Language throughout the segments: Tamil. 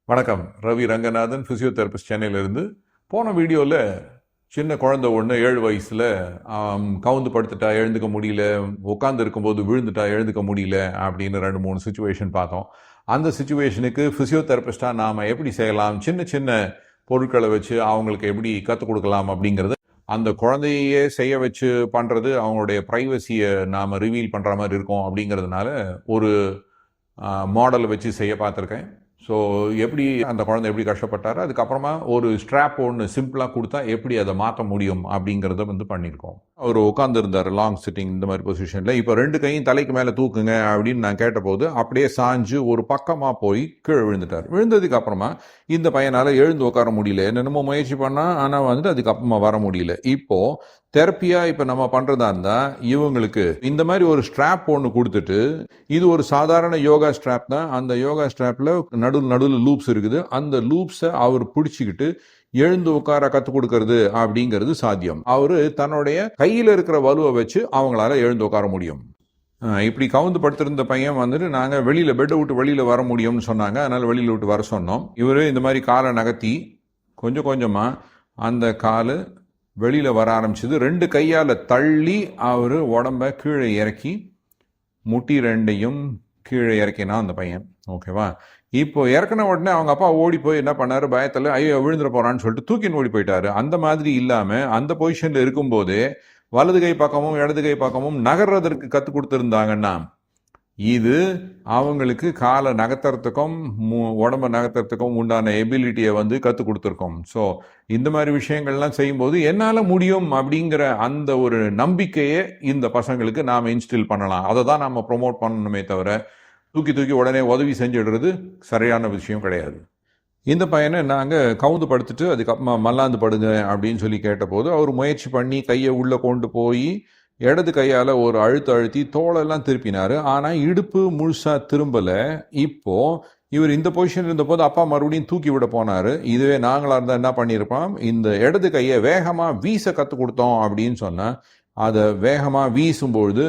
வணக்கம். ரவி ரங்கநாதன், ஃபிசியோதெரபிஸ்ட், சென்னையிலிருந்து. போன வீடியோவில் சின்ன குழந்தை ஒன்று 7 வயசில் கவுந்து படுத்துட்டா எழுந்துக்க முடியல, உட்காந்து இருக்கும்போது விழுந்துட்டா எழுந்துக்க முடியல அப்படின்னு 2-3 சுச்சுவேஷன் பார்த்தோம். அந்த சுச்சுவேஷனுக்கு ஃபிசியோதெரபிஸ்டாக நாம் எப்படி செய்யலாம், சின்ன சின்ன பொருட்களை வச்சு அவங்களுக்கு எப்படி கற்றுக் கொடுக்கலாம் அப்படிங்கிறது, அந்த குழந்தையே செய்ய வச்சு பண்ணுறது அவங்களுடைய ப்ரைவசியை நாம் ரிவீல் பண்ணுற மாதிரி இருக்கும். அப்படிங்கிறதுனால ஒரு மாடலை வச்சு செய்ய பார்த்துருக்கேன். ஸோ எப்படி அந்த குழந்தை எப்படி கஷ்டப்பட்டார், அதுக்கப்புறமா ஒரு ஸ்ட்ராப் ஒன்று சிம்பிளாக கொடுத்தா எப்படி அதை மாற்ற முடியும் அப்படிங்கிறத பண்ணியிருக்கோம். அவர் உட்காந்துருந்தார் லாங் சிட்டிங் இந்த மாதிரி பொசிஷனில். இப்போ 2 கையும் தலைக்கு மேலே தூக்குங்க அப்படின்னு நான் கேட்டபோது அப்படியே சாஞ்சு ஒரு பக்கமாக போய் கீழே விழுந்துட்டார். விழுந்ததுக்கு அப்புறமா இந்த பையனால் எழுந்து உட்கார முடியல. என்னென்னமோ முயற்சி பண்ணால் ஆனால் அதுக்கப்புறமா வர முடியல. இப்போது தெரப்பியாக இப்போ நம்ம பண்ணுறதா இருந்தால் இவங்களுக்கு இந்த மாதிரி ஒரு ஸ்ட்ராப் ஒன்று கொடுத்துட்டு, இது ஒரு சாதாரண யோகா ஸ்ட்ராப் தான். அந்த யோகா ஸ்ட்ராப்பில் நடுவில் லூப்ஸ் இருக்குது. அந்த லூப்ஸை அவர் பிடிச்சிக்கிட்டு எழுந்து உட்கார கற்றுக் கொடுக்கறது அப்படிங்கிறது சாத்தியம். அவர் தன்னுடைய கையில் இருக்கிற வலுவை வச்சு அவங்களால எழுந்து உட்கார முடியும். இப்படி கவுந்து படுத்திருந்த பையன் நாங்கள் வெளியில் பெட்டை விட்டு வெளியில் வர முடியும்னு சொன்னாங்க. அதனால் வெளியில் விட்டு வர சொன்னோம். இவர் இந்த மாதிரி காலை நகர்த்தி கொஞ்சம் கொஞ்சமாக அந்த கால் வெளியில் வர ஆரம்பிச்சது. 2 கையால் தள்ளி அவர் உடம்ப கீழே இறக்கி முட்டி 2ஐயும் கீழே இறக்கினா அந்த பையன். ஓகேவா? இப்போ இறக்கின உடனே அவங்க அப்பா ஓடி போய் என்ன பண்ணாரு, பயத்தில் ஐயோ விழுந்துட போறான்னு சொல்லிட்டு தூக்கின்னு ஓடி போயிட்டாரு. அந்த மாதிரி இல்லாமல் அந்த பொசிஷனில் இருக்கும்போதே வலது கை பக்கமும் இடது கை பக்கமும் நகர்றதற்கு கற்றுக் கொடுத்துருந்தாங்கன்னா இது அவங்களுக்கு காலை நகர்த்துறதுக்கும் உடம்பை நகர்த்துறதுக்கும் உண்டான எபிலிட்டியை கற்றுக் கொடுத்துருக்கோம். ஸோ இந்த மாதிரி விஷயங்கள்லாம் செய்யும்போது என்னால் முடியும் அப்படிங்கிற அந்த ஒரு நம்பிக்கையை இந்த பசங்களுக்கு நாம் இன்ஸ்டில் பண்ணலாம். அதை தான் நம்ம ப்ரொமோட் பண்ணணுமே தவிர தூக்கி உடனே உதவி செஞ்சிடுறது சரியான விஷயம் கிடையாது. இந்த பையனை நாங்கள் கவுந்து படுத்துட்டு அதுக்கப்புறமா மல்லாந்து படுங்க அப்படின்னு சொல்லி கேட்டபோது அவர் முயற்சி பண்ணி கையை உள்ளே கொண்டு போய் இடது கையால் ஒரு அழுத்தி தோளெல்லாம் திருப்பினார். ஆனால் இடுப்பு முழுசாக திரும்பலை. இப்போது இவர் இந்த பொசிஷன் இருந்தபோது அப்பா மறுபடியும் தூக்கி விட போனார். இதுவே நாங்களாக இருந்தால் என்ன பண்ணியிருப்போம், இந்த இடது கையை வேகமாக வீச கற்றுக் கொடுத்தோம் அப்படின்னு சொன்னால் அதை வேகமாக வீசும்பொழுது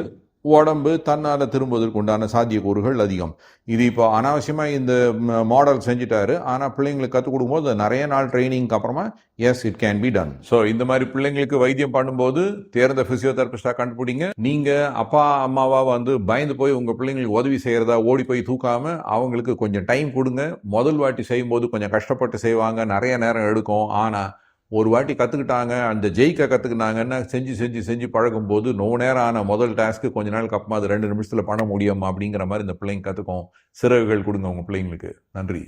உடம்பு தன்னால் திரும்புவதற்கு உண்டான சாத்தியக்கூறுகள் அதிகம். இது இப்போ அனாவசியமாக இந்த மாடல் செஞ்சுட்டாரு. ஆனால் பிள்ளைங்களுக்கு கற்றுக் கொடுக்கும்போது நிறைய நாள் ட்ரைனிங்க்கு அப்புறமா S it can be done. So இந்த மாதிரி பிள்ளைங்களுக்கு வைத்தியம் பண்ணும்போது தேர்ந்த ஃபிசியோதெரபிஸ்டாக கண்டுபிடிங்க. நீங்கள் அப்பா அம்மாவா பயந்து போய் உங்கள் பிள்ளைங்களுக்கு உதவி செய்கிறதா ஓடி போய் தூக்காமல் அவங்களுக்கு கொஞ்சம் டைம் கொடுங்க. முதல் வாட்டி செய்யும்போது கொஞ்சம் கஷ்டப்பட்டு செய்வாங்க, நிறைய நேரம் எடுக்கும். ஆனால் ஒரு வாட்டி கற்றுக்கிட்டாங்க, அந்த ஜெயிக்க கற்றுக்கினாங்கன்னா செஞ்சு பழகும்போது ரொம்ப நேரம் ஆன முதல் டாஸ்க்கு கொஞ்ச நாளுக்கு அப்புறமா அது 2 நிமிஷத்தில் பண்ண முடியும் அப்படிங்கிற மாதிரி இந்த பிள்ளைங்க கற்றுக்கும். சிறகுகள் கொடுங்க உங்கள் பிள்ளைங்களுக்கு. நன்றி.